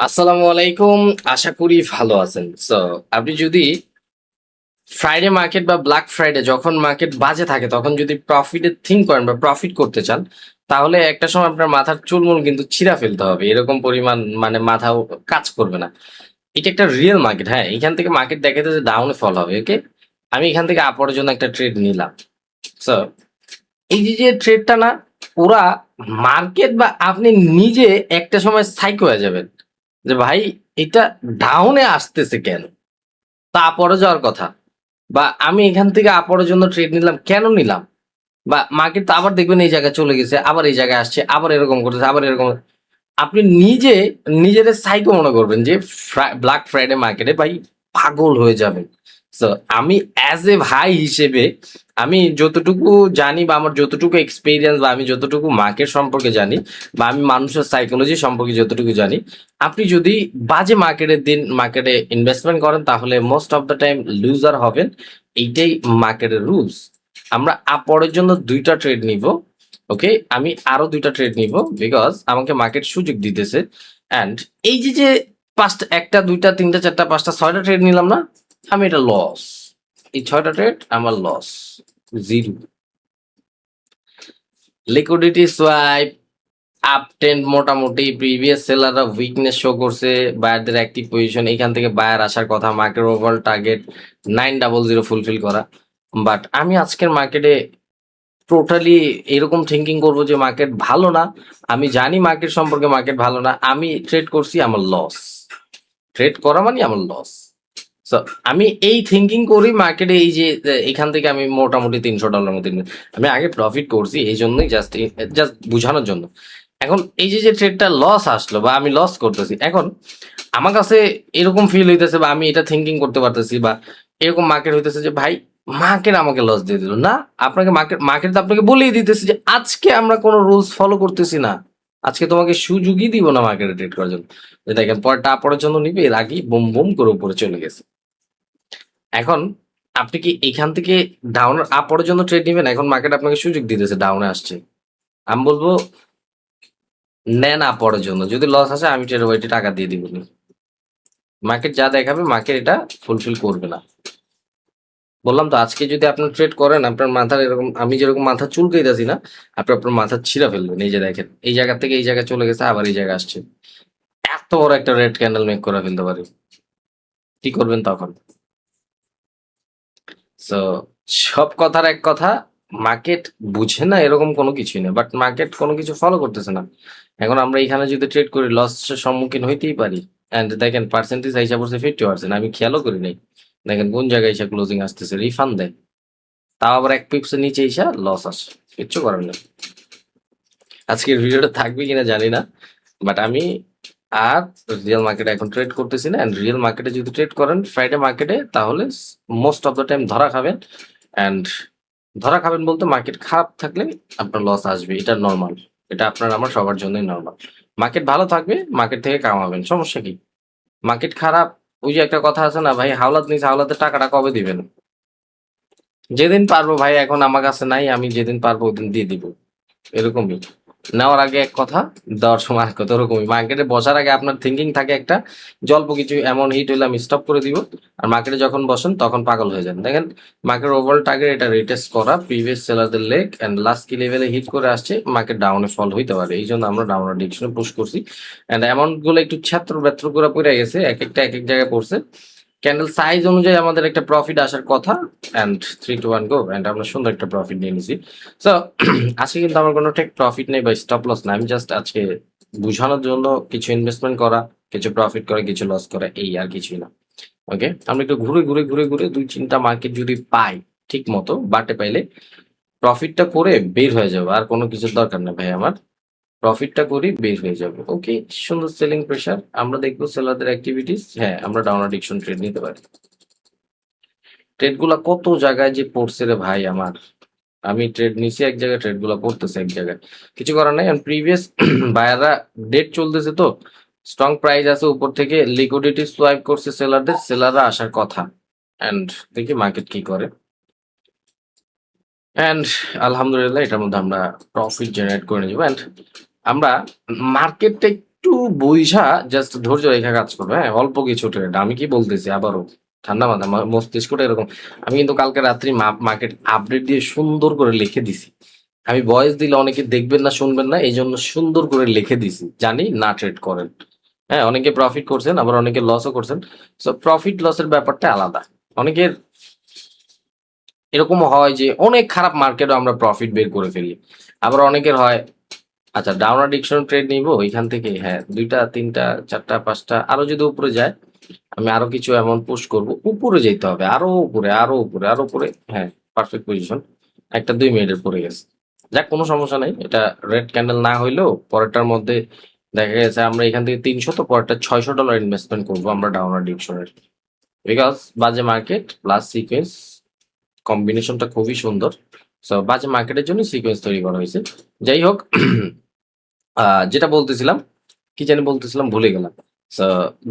আসসালামু আলাইকুম। আশা করি ভালো আছেন। আপনি যদি ফ্রাইডে মার্কেট বা ব্ল্যাক ফ্রাইডে যখন মার্কেট বাজে থাকে তখন যদি প্রফিটে থিঙ্ক করেন বা প্রফিট করতে চান, তাহলে একটা সময় আপনার মাথার চুলমুল কিন্তু ছিঁড়া ফেলতে হবে, এরকম পরিমাণ মানে মাথাও কাজ করবে না। এটা একটা রিয়েল মার্কেট। হ্যাঁ, এখান থেকে মার্কেট দেখাতে যে ডাউনে ফল হবে। ওকে, আমি এখান থেকে আপরের জন্য একটা ট্রেড নিলাম। সো এই যে ট্রেডটা না, পুরা মার্কেট বা আপনি নিজে একটা সময় সাইকো হয়ে যাবেন যে ভাই এটা ডাউনে আসতেছে কেন, তা আপরে যাওয়ার কথা। বা আমি এখান থেকে আপরের জন্য ট্রেড নিলাম, কেন নিলাম? বা মার্কেট তো আবার দেখবেন এই জায়গায় চলে গেছে, আবার এই জায়গায় আসছে, আবার এরকম করতেছে, আবার এরকম। আপনি নিজে নিজের সাইকো মনে করবেন যে ব্ল্যাক ফ্রাইডে মার্কেটে ভাই পাগল হয়ে যাবেন। তো আমি অ্যাজ এ ভাই হিসেবে আমি যতটুকু জানি বা আমার যতটুকু এক্সপিরিয়েন্স বা আমি যতটুকু মার্কেট সম্পর্কে জানি বা আমি মানুষের সাইকোলজি সম্পর্কে যতটুকু জানি, আপনি যদি বাজে মার্কেটের দিন মার্কেটে ইনভেস্টমেন্ট করেন তাহলে most of the time loser হবেন। এইটাই মার্কেটের রুলস। আমরা আপরের জন্য দুইটা ট্রেড নিব। ওকে, আমি আরো দুইটা ট্রেড নিব বিকজ আমাকে মার্কেট সুযোগ দিতেছে। অ্যান্ড এই যে পাঁচটা, একটা দুইটা তিনটা চারটা পাঁচটা ছয়টা ট্রেড নিলাম না, আমি এটা লস। এই ছয়টা ট্রেড আমার loss, zero. Liquidity swipe up trend মোটামুটি প্রিভিয়াস সেলাররা উইকনেস শো করছে, বায়ারদের অ্যাক্টিভ পজিশন, এখান থেকে বায়ার আসার কথা, মার্কেট ওভারঅল টার্গেট 900 ফুলফিল করা। বাট আমি আজকের মার্কেটে টোটালি এরকম থিঙ্কিং করবো যে মার্কেট ভালো না, আমি জানি মার্কেট সম্পর্কে মার্কেট ভালো না, আমি ট্রেড করছি, আমার লস। ট্রেড করা মানে আমার লস। সো আমি এই থিঙ্কিং করি মার্কেটে, এই যে এখান থেকে আমি মোটামুটি $300 মতো আমি আগে প্রফিট করছি, এই জন্যই জাস্ট জাস্ট বোঝানোর জন্য। এখন এই যে ট্রেডটা লস আসলো বা আমি লস করতেছি, এখন আমার কাছে এরকম ফিল হইতেছে বা আমি এটা থিঙ্কিং করতে পারতেছি বা এরকম মার্কেট হইতেছে যে ভাই মার্কেট আমাকে লস দিয়ে দিল না। আপনাকে মার্কেট মার্কেট তো আপনাকে বলেই দিতেছে যে আজকে আমরা কোনো রুলস ফলো করতেছি না, আজকে তোমাকে সুযোগই দিব না মার্কেটে ট্রেড করার জন্য। যে দেখেন পরটা পরের জন্য নিবে, এর আগেই বুম বুম করে উপরে চলে গেছে। এখন আপনি কি এখান থেকে ডাউন আপরের জন্য ট্রেড নিবেন? এখন মার্কেট আপনাকে সুযোগ দিতেছে, ডাউনে আসছে। আমি বলবো নেন আপরের জন্য, যদি লস আসে আমি ট্রেড ওইটি টাকা দিয়ে দিব। মার্কেট যা দেখাবে মার্কেট এটা ফুলফিল করবে না। বললাম তো আজকে যদি আপনার ট্রেড করেন, আপনার মাথার এরকম আমি যেরকম মাথা চুলকাইতেছি না, আপনি আপনার মাথা ছিঁড়া ফেলবেন। এই যে দেখেন এই জায়গা থেকে এই জায়গায় চলে গেছে, আবার এই জায়গায় আসছে, এত বড় একটা রেড ক্যান্ডেল মেক করে ফেলতে পারি। কি করবেন তখন? সো সব কথার এক কথা, মার্কেট বুঝে না এরকম কোনো কিছুই না, বাট মার্কেট কোনো কিছু ফলো করতেছে না। এখন আমরা এখানে যদি ট্রেড করি লসের সম্মুখীন হইতেই পারি। এন্ড দেখেন পার্সেন্টেজ হিসাব করছে 50%, আমি খেয়ালও করি নাই। দেখেন কোন জায়গায় এসে ক্লোজিং আসতেছে, রিফান্ড দেয়, তাও আবার এক পিপসের নিচে এসে লস আসে। কিচ্ছু করার নেই। আজকের ভিডিওটা থাকবে কিনা জানি না, বাট আমি আর রিয়েল মার্কেটে এখন ট্রেড করতেছি না। রিয়েল মার্কেটে যদি ট্রেড করেন ফ্রাইডে মার্কেটে, তাহলে মোস্ট অফ দ্য টাইম ধরা খাবেন। অ্যান্ড ধরা খাবেন বলতে মার্কেট খারাপ থাকলে আপনার লস আসবে, এটা নর্মাল। এটা আপনার আমার সবার জন্যই নর্মাল। মার্কেট ভালো থাকবে, মার্কেট থেকে কামাবেন, সমস্যা কি? মার্কেট খারাপ, ওই যে একটা কথা আছে না ভাই, হাওলাত নিস, হাওলাতের টাকাটা কবে দিবেন? যেদিন পারবো ভাই, এখন আমার কাছে নাই, আমি যেদিন পারবো ওদিন দিয়ে দিব, এরকমই। নেওয়ার আগে এক কথা, দেওয়ার সময় এক কথা, ওরকমই। মার্কেটে বসার আগে আপনার থিঙ্কিং থাকে একটা, যে অল্প কিছু এমন হিট হইলে আমি স্টপ করে দিব। আর মার্কেটে যখন বসেন তখন পাগল হয়ে যান। দেখেন মার্কেট ওভারঅল টার্গেট এটা রিটেস্ট করা, প্রিভিয়াস সেলারদের লেগ এন্ড লাস্ট কি লেভেলে হিট করে আসছে, মার্কেট ডাউনে ফল হইতে পারে, এই জন্য আমরা ডাউন ডিরেকশনে পুশ করছি। এন্ড অ্যামাউন্ট গুলো একটু ছাত্র ব্যত্র করে পড়ে গেছে, এক একটা এক এক জায়গায় পড়ছে। ক্যান্ডেল সাইজ অনুযায়ী আমাদের একটা প্রফিট আসার কথা। অ্যান্ড 3 to 1 গো, অ্যান্ড আমরা সুন্দর একটা প্রফিট নিয়ে নিছি। সো আজকে কিন্তু আমার কোনো টেক প্রফিট নেই বা স্টপ লস না, আমি জাস্ট আজকে বুঝানোর জন্য কিছু ইনভেস্টমেন্ট করা, কিছু প্রফিট করা, কিছু লস করা, এই আর কিছুই না। ওকে, আমরা একটু ঘুরে ঘুরে ঘুরে ঘুরে দুই তিনটা মার্কেট যদি পাই ঠিক মতো বাটে পাইলে প্রফিটটা করে বের হয়ে যাবো, আর কোনো কিছুর দরকার নেই ভাই আমার। প্রফিটটা করি বের হয়ে যাবে। ওকে, সুন্দর সেলিং প্রেসার, আমরা দেখবো সেলারদের অ্যাক্টিভিটিস। হ্যাঁ, আমরা ডাউন অ্যাডিকশন ট্রেড নিতে পারি। ট্রেড গুলা কত জায়গায় যে পড়ছে রে ভাই আমার, আমি ট্রেড নিছি এক জায়গায়, ট্রেড গুলা পড়তেছে এক জায়গায়, কিছু করার নাই। প্রিভিয়াস বায়াররা ডেট চলতেছে তো, স্ট্রং প্রাইস আছে, উপর থেকে লিকুইডিটি সোয়াইপ করছে সেলারদের, সেলাররা আসার কথা। এন্ড দেখি মার্কেট কি করে। এন্ড আলহামদুলিল্লাহ এটার মধ্যে আমরা প্রফিট জেনারেট করে নিব। এন্ড আমরা মার্কেটটা একটু একটু বুঝা জাস্ট ধৈর্য রেখে কাজ করবে। হ্যাঁ, অল্প কিছু ট্রেড। আমি কি বলতেছি আবারও, ঠান্ডা মাথা মস্তিষ্কটা এরকম। আমি কিন্তু কালকে রাত্রি মার্কেট আপডেট দিয়ে সুন্দর করে লিখে দিছি। আমি ভয়েস দিলে অনেকে দেখবেন না, শুনবেন না, এই জন্য সুন্দর করে লিখে দিছি, জানি না ট্রেড করেন। হ্যাঁ, অনেকে প্রফিট করছেন, আবার অনেকে লসও করছেন। সো প্রফিট লসের ব্যাপারটা আলাদা। অনেকের এরকম হয় যে অনেক খারাপ মার্কেটও আমরা প্রফিট বের করে ফেলি। আবার অনেকের হয়, আচ্ছা ডাউন ডিকশন ট্রেড নিবো এখান থেকে, হ্যাঁ 2টা 3টা 4টা 5টা আরো যদি উপরে যায়, আমি আরো কিছু অ্যামাউন্ট পুশ করব, উপরে যেতে হবে, আরো উপরে আরো উপরে আরো উপরে। হ্যাঁ, পারফেক্ট পজিশন। একটা 2 মিনিটের পরে গেছে। যাক, কোনো সমস্যা নাই, এটা রেড ক্যান্ডেল না হইলেও পরেরটার মধ্যে দেখা গেছে আমরা এখান থেকে 300, তো পরেরটা $600 ইনভেস্টমেন্ট করবো আমরা ডাউন ডিকশনের। বিকজ বাজে মার্কেট প্লাস সিকোয়েন্স কম্বিনেশনটা খুবই সুন্দর। সো বাজে মার্কেটের জন্য সিকোয়েন্স তৈরি করা হয়েছে। যাই হোক, যেটা বলতেছিলাম, কি জানি বলতেছিলাম, ভুলে গেলাম। সো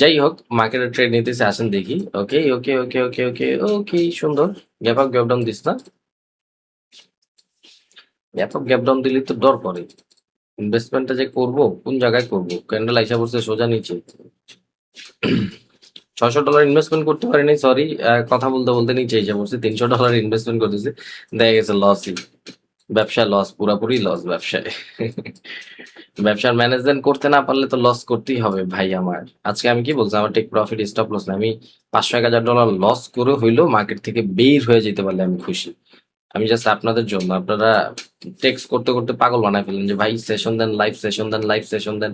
যাই হোক, মার্কেটের ট্রেড নিতেছে, আসেন দেখি। ওকে ওকে ওকে ওকে ওকে ওকে, সুন্দর। Gap up gap down this না, গ্যাপ আপ গ্যাপ ডাউন দিলে তো ডর করে। ইনভেস্টমেন্টটা যে করব কোন জায়গায় করব, ক্যান্ডেল আইসা পড়ছে সোজা নিচে। $600 ইনভেস্টমেন্ট করতে পারিনি, সরি। কথা বলতে বলতে নিচে এসে পড়ছে, $300 ইনভেস্টমেন্ট করতেছে, দেখা গেছে লসই। ব্যবসায় লস, পুরাপুরি লস ব্যবসায়। ব্যবসার ম্যানেজমেন্ট করতে না পারলে তো লস করতেই হবে ভাই আমার। আজকে আমি কি বলছি, আমার টেক প্রফিট স্টপ লস না, আমি $500-1000 লস করে হইলেও মার্কেট থেকে বের হয়ে যেতে পারলে আমি খুশি। আমি জাস্ট আপনাদের জন্য, আপনারা টেক্সট করতে করতে পাগল বানায় ফেলেন যে ভাই সেশন দেন, লাইভ সেশন দেন, লাইভ সেশন দেন।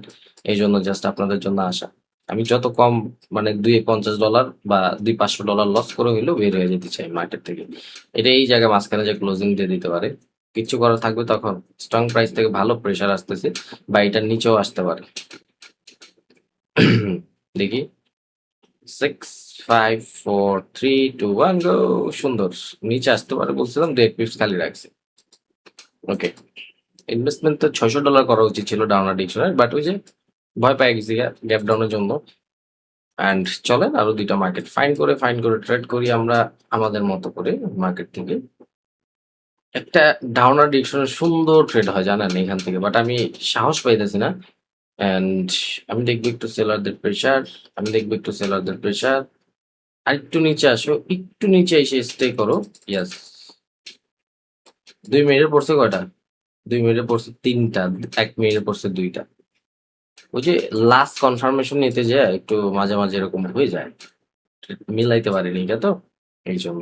এই জন্য জাস্ট আপনাদের জন্য আসা। আমি যত কম, মানে $250 বা $200-500 লস করে হইলেও বের হয়ে যেতে চাই মার্কেট থেকে। এটা এই জায়গায় মাঝখানে যে ক্লোজিং দিয়ে দিতে পারে, কিচ্ছু করার থাকবে তখন। স্ট্রং প্রাইস থেকে ভালো প্রেসার আসতেছে, বা এটার নিচেও আসতে পারে। দেখি, 6 5 4 3 2 1 গো। সুন্দর, নিচে আসতে পারে বলছিলাম, 2 পিপস খালি রাখছে। ওকে, ইনভেস্টমেন্ট তো $600 করা উচিত ছিল ডাউন ডিকশনের, বাট ওই যে ভয় পেয়ে গেছি গ্যাপ ডাউনের জন্য। অ্যান্ড চলেন আরো 2টা মার্কেট ফাইন করে ট্রেড করি আমরা আমাদের মতো করে মার্কেট থেকে। একটা ডাউনার ডিরেকশনের সুন্দর ট্রেড হয় জানেন এখান থেকে, বাট আমি সাহস পাইতেছি না। অ্যান্ড আমি দেখবো একটু সেলারদের প্রেশার, আমি দেখবো একটু সেলারদের প্রেশার। আর একটু নিচে আসো, একটু নিচে এসে স্টে করো। ইয়াস, 2 মিনিটের পড়ছে কয়টা? 2 মিনিটের পড়ছে 3টা, 1 মিনিটের পড়ছে 2টা। ওই যে লাস্ট কনফার্মেশন নিতে যায় একটু মাঝে মাঝে এরকম হয়ে যায়, মিলাইতে পারিনি এটা তো, এই জন্য।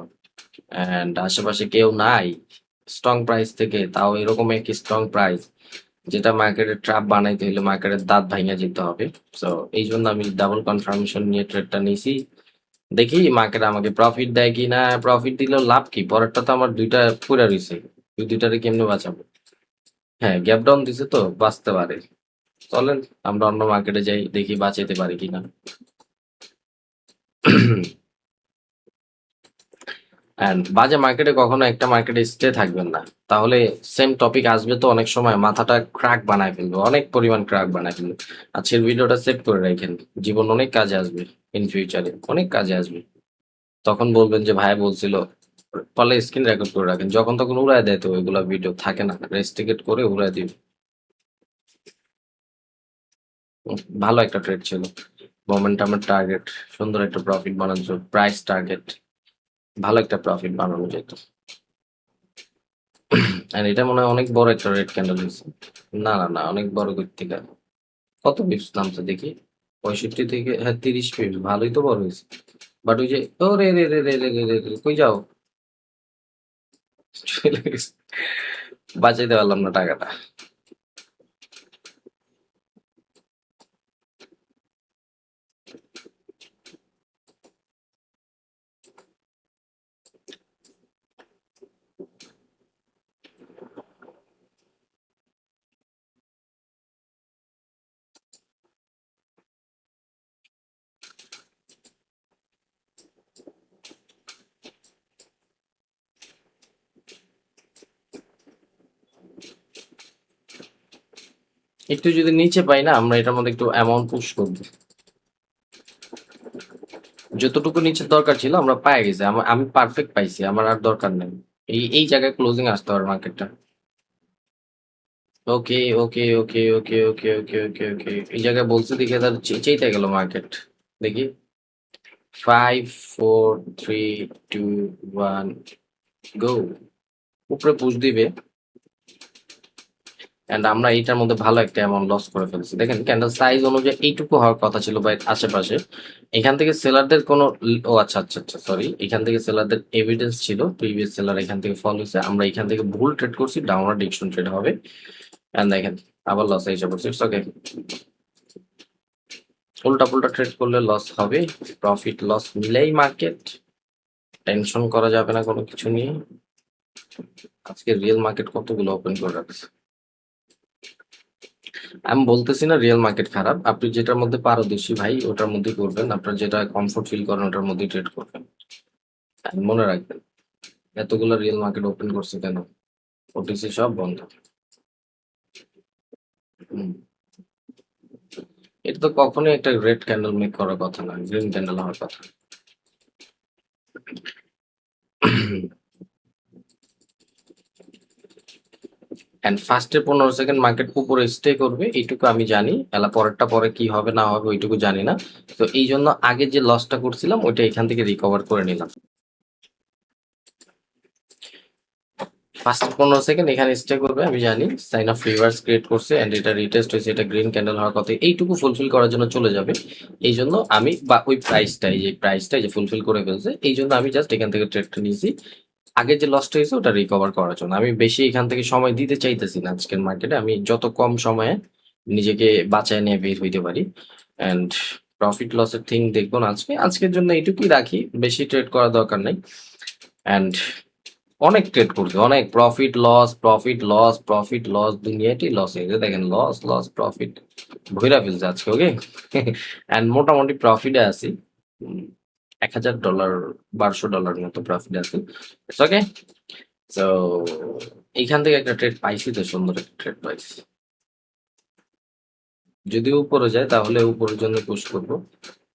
অ্যান্ড আশেপাশে কেউ নাই স্ট্রং প্রাইস থেকে, তাও এরকম একই স্ট্রং প্রাইস, যেটা মার্কেটের ট্র্যাপ বানাইতে হলে মার্কেটের দাঁত ভাঙা যেতে হবে। সো এই জন্য আমি ডাবল কনফার্মেশন নিয়ে ট্রেডটা নিয়েছি। দেখি মার্কেট আমাকে প্রফিট দেয় কি না, প্রফিট দিলেও লাভ কি, পরেরটা তো আমার 2টা পুরা রয়েছে, ওই 2টারে কেমনে বাঁচাবো। হ্যাঁ, গ্যাপ ডাউন দিছে তো বাঁচতে পারে। চলেন আমরা অন্য মার্কেটে যাই, দেখি বাঁচাইতে পারি কিনা। অ্যান্ড বাজে মার্কেটে কখনো একটা মার্কেটে স্টে থাকবেন না, তাহলে সেম টপিক আসবে তো অনেক সময় মাথাটা ক্র্যাক বানায় ফেলবে, অনেক পরিমাণ ক্র্যাক বানায় ফেলবে। আজকের ভিডিওটা সেভ করে রাখেন, জীবন অনেক কাজে আসবে, ইন ফিউচারে অনেক কাজে আসবে। তখন বলবেন যে ভাই বলছিল, ফলে স্ক্রিন রেকর্ড করে রাখেন, যখন তখন উড়ায় দেয় তো ওইগুলা ভিডিও থাকে না, রেস্ট্রিকেট করে উড়ায় দিবে। ভালো একটা ট্রেড ছিল, মোমেন্টামের টার্গেট, সুন্দর একটা প্রফিট বানানো, প্রাইস টার্গেট, ভালো একটা প্রফিট বানানো যেত। আর এটা মনে হয় অনেক বড় একটা রেড ক্যান্ডেল হয়েছে। না না না, অনেক বড় কই থেকে, কত পিপস নামছে দেখি, 65 থেকে, হ্যাঁ 30 পিপস, ভালোই তো বড় হয়েছে। বাট ওই যে, ও রে রে রে রে রে রে রে রে, কই যাও, চলে গেছে। বাঁচাইতে পারলাম না টাকাটা। একটু যদি নিচে পাই না, আমরা এটার মধ্যে একটু অ্যামাউন্ট পুশ করবো। যতটুকু নিচের দরকার ছিল আমরা পাই গেছি, আমি পারফেক্ট পাইছি, আমার আর দরকার নেই। এই এই জায়গায় ক্লোজিং আসতে পারে মার্কেটটা। ওকে ওকে ওকে ওকে ওকে ওকে ওকে ওকে এই জায়গায় বলছে দিকে তার চেইতে গেল মার্কেট। দেখি 5 4 3 2 1 গো। উপরে পুশ দিবে এন্ড আমরা এইটার মধ্যে ভালো একটা অ্যামাউন্ট লস করে ফেলছি। দেখেন ক্যান্ডেল সাইজ অনুযায়ী এইটুকু হওয়ার কথা ছিল বা আশেপাশে। এখান থেকে সেলারদের কোনো ও আচ্ছা আচ্ছা আচ্ছা সরি, এখান থেকে সেলারদের এভিডেন্স ছিল, প্রিভিয়াস সেলার এখান থেকে ফল হয়েছে, আমরা এখান থেকে ভুল ট্রেড করছি, ডাউনওয়ার্ড ডিরেকশন ট্রেড হবে। এন্ড দেখেন আবার লস হিসাব করছি, ইটস ওকে। উল্টা পুল্টা ট্রেড করলে লস হবে, প্রফিট লস মিলেই মার্কেট, টেনশন করা যাবে না কোনো কিছু নিয়ে। আজকে রিয়েল মার্কেট কতগুলো ওপেন করে রাখছে। আমি বলতেছি না রিয়েল মার্কেট খারাপ, আপনি যেটার মধ্যে পারদর্শী ভাই ওটার মধ্যেই করবেন, আপনার যেটা কমফোর্ট ফিল করেন ওটার মধ্যেই ট্রেড করবেন। আর মনে রাখবেন এতগুলো রিয়েল মার্কেট ওপেন করছে কেন, ওটিসি সব বন্ধ। হুম। এটা তো কখনোই একটা রেড ক্যান্ডেল মেক করার কথা না, গ্রিন ক্যান্ডেল হওয়ার কথা। এন্ড ফার্স্টে 15 সেকেন্ড মার্কেট উপরে স্টে করবে এইটুকু আমি জানি, এলা পরেরটা পরে কি হবে না হবে ওইটুকু জানি না। তো এই জন্য আগে যে লসটা করছিলাম ওইটা এখান থেকে রিকভার করে নিলাম। ফার্স্ট 15 সেকেন্ড এখানে স্টে করবে আমি জানি, সাইন অফ রিভার্স ক্রিয়েট করছে এন্ড এটা রিটেস্ট হয়েছে, এটা গ্রিন ক্যান্ডেল হওয়ার কথা, এইটুকু ফুলফিল করার জন্য চলে যাবে। এই জন্য আমি বা ওই প্রাইসটা এই যে প্রাইসটা যে ফুলফিল করে ফেলছে এই জন্য আমি জাস্ট এখান থেকে ট্রেডটা নিয়েছি, আগে যে লসটা হয়েছে ওটা রিকভার করার জন্য। আমি বেশি এখান থেকে সময় দিতে চাইতেছি না আজকের মার্কেটে, আমি যত কম সময়ে নিজেকে বাঁচায় নিয়ে বের হইতে পারি। অ্যান্ড প্রফিট লসের থিং দেখবো না আজকে, আজকের জন্য এইটুকুই রাখি, বেশি ট্রেড করার দরকার নেই। অ্যান্ড অনেক ট্রেড করছে, অনেক profit loss profit loss profit loss, দুনিয়াটি লস হয়ে গেছে। দেখেন লস লস প্রফিট ভইরা ফেলছে আজকে, ওকে। অ্যান্ড মোটামুটি প্রফিটে আছি, $1000 $1200 মতো প্রফিট আছে, ওকে। তো এইখান থেকে একটা ট্রেড পাইছি, তো সুন্দর একটা ট্রেড পাইছি। যদি উপরে যায় তাহলে উপরের জন্য পুশ করবো,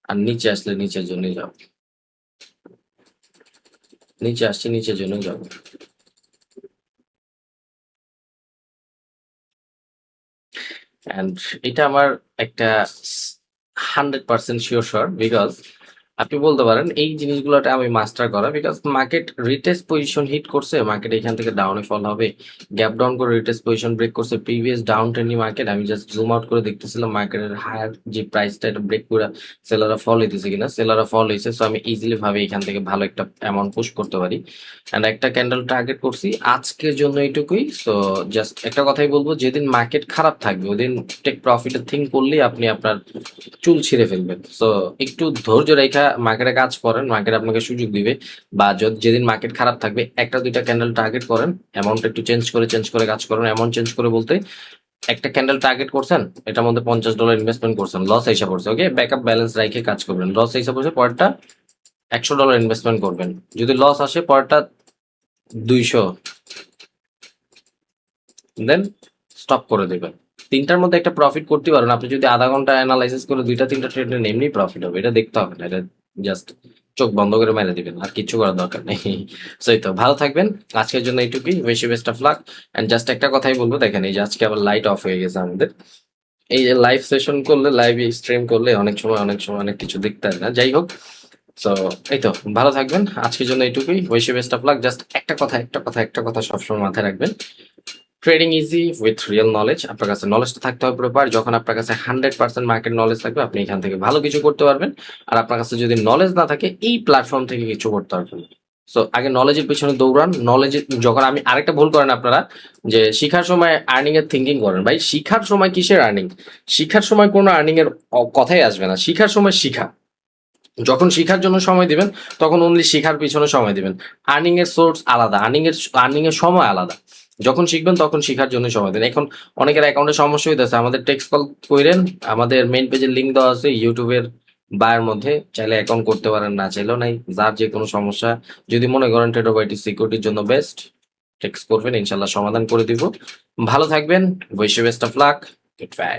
আর নিচে আসলে নিচের জন্য যাও, নিচে আসছে নিচের জন্য যাও। অ্যান্ড এটা আমার একটা 100% শিওর শট, বিকজ আপনি বলতে পারেন এই জিনিসগুলোটা আমি মাস্টার করা, because market retest position hit করছে, মার্কেট এখান থেকে ডাউনে ফল হবে, গ্যাপ ডাউন করে রিটেস্ট পজিশন ব্রেক করছে, প্রিভিয়াস ডাউন ট্রেন্ডিং মার্কেট আমি জাস্ট জুম আউট করে দেখতেছিলাম মার্কেটের হায়ার যে প্রাইসটা এটা ব্রেক করে সেলাররা ফল হইতেছে কিনা, সেলাররা ফল হয়েছে, সো আমি ইজিলি ভাবে এখান থেকে ভালো একটা অ্যামাউন্ট পুশ করতে পারি। অ্যান্ড একটা ক্যান্ডেল টার্গেট করছি আজকের জন্য এইটুকুই। সো জাস্ট একটা কথাই বলবো, যেদিন মার্কেট খারাপ থাকবে ওদিন টেক প্রফিটের থিং করলেই আপনি আপনার চুল ছিঁড়ে ফেলবেন। সো একটু ধৈর্য রেখা মার্কেটে কাজ করেন, মার্কেট আপনাকে সুযোগ দিবে। বা যেদিন মার্কেট খারাপ থাকবে একটা দুইটা ক্যান্ডেল টার্গেট করেন, অ্যামাউন্ট একটু চেঞ্জ করে কাজ করেন। অ্যামাউন্ট চেঞ্জ করে বলতে একটা ক্যান্ডেল টার্গেট করছেন, এটার মধ্যে $50 ইনভেস্টমেন্ট করছেন, লস হিসাব করছে, ওকে, ব্যাকআপ ব্যালেন্স রাখে কাজ করবেন। লস হিসাব করছে পরেরটা $100 ইনভেস্টমেন্ট করবেন, যদি লস আসে পরেরটা 200, দেন স্টপ করে দেবেন। তিনটার মধ্যে একটা প্রফিট করতে পারেন আপনি যদি আধা ঘন্টা অ্যানালাইসিস করে দুইটা তিনটা ট্রেড নেন, এমনি প্রফিট হবে, এটা দেখতে হবে না, এটা জাস্ট চোখ বন্ধ করে মেরে দিবেন, আর কিছু করার দরকার নেই। সেই তো ভালো থাকবেন, আজকের জন্য এইটুকুই, বেশি best of luck. And just একটা কথাই বলবো, দেখেন এই যে আজকে আবার লাইট অফ হয়ে গেছে আমাদের, এই যে লাইভ সেশন করলে লাইভ স্ট্রিম করলে অনেক সময় অনেক কিছু দেখতে হয় না, যাই হোক। সো এই তো ভালো থাকবেন, আজকের জন্য এইটুকুই, বেশি বেস্ট অফ লাক। জাস্ট একটা কথা সবসময় মাথায় রাখবেন, trading easy with real knowledge. আপনার কাছে নলেজটা থাকতে হবে প্রপার, যখন আপনার কাছে 100% মার্কেট নলেজ থাকবে আপনি এখান থেকে ভালো কিছু করতে পারবেন। আর আপনার কাছে যদি নলেজ না থাকে এই প্ল্যাটফর্ম থেকে কিছু করতে পারবেন। সো আগে নলেজের পিছনে দৌড়ান, নলেজ যখন আমি আরেকটা ভুল করেন আপনারা, যে শিখার সময় আর্নিং এর থিঙ্কিং করেন, ভাই শিখার সময় কিসের আর্নিং, শিখার সময় কোনো আর্নিং এর কথাই আসবে না, শিখার সময় শিখা, যখন শিখার জন্য সময় দিবেন তখন অনলি শিখার পিছনে সময় দিবেন। আর্নিং এর সোর্স আলাদা, আর্নিং এর সময় আলাদা, যখন শিখবেন তখন শিখার জন্য সময় দেন। এখন অনেকের অ্যাকাউন্টে সমস্যা হইতেছে, আমাদের টেক্সট কল কইরেন, আমাদের মেইন পেজের লিংক দেওয়া আছে ইউটিউবের বায়ের মধ্যে, চাইলে অ্যাকাউন্ট করতে পারেন, না চাইলেও নাই, যার যে কোনো সমস্যা যদি মনে করেন ট্রেড অফ আইটি সিকিউরিটির জন্য বেস্ট, টেক্সট করবেন, ইনশাল্লাহ সমাধান করে দিব। ভালো থাকবেন, best of lakh, good bye.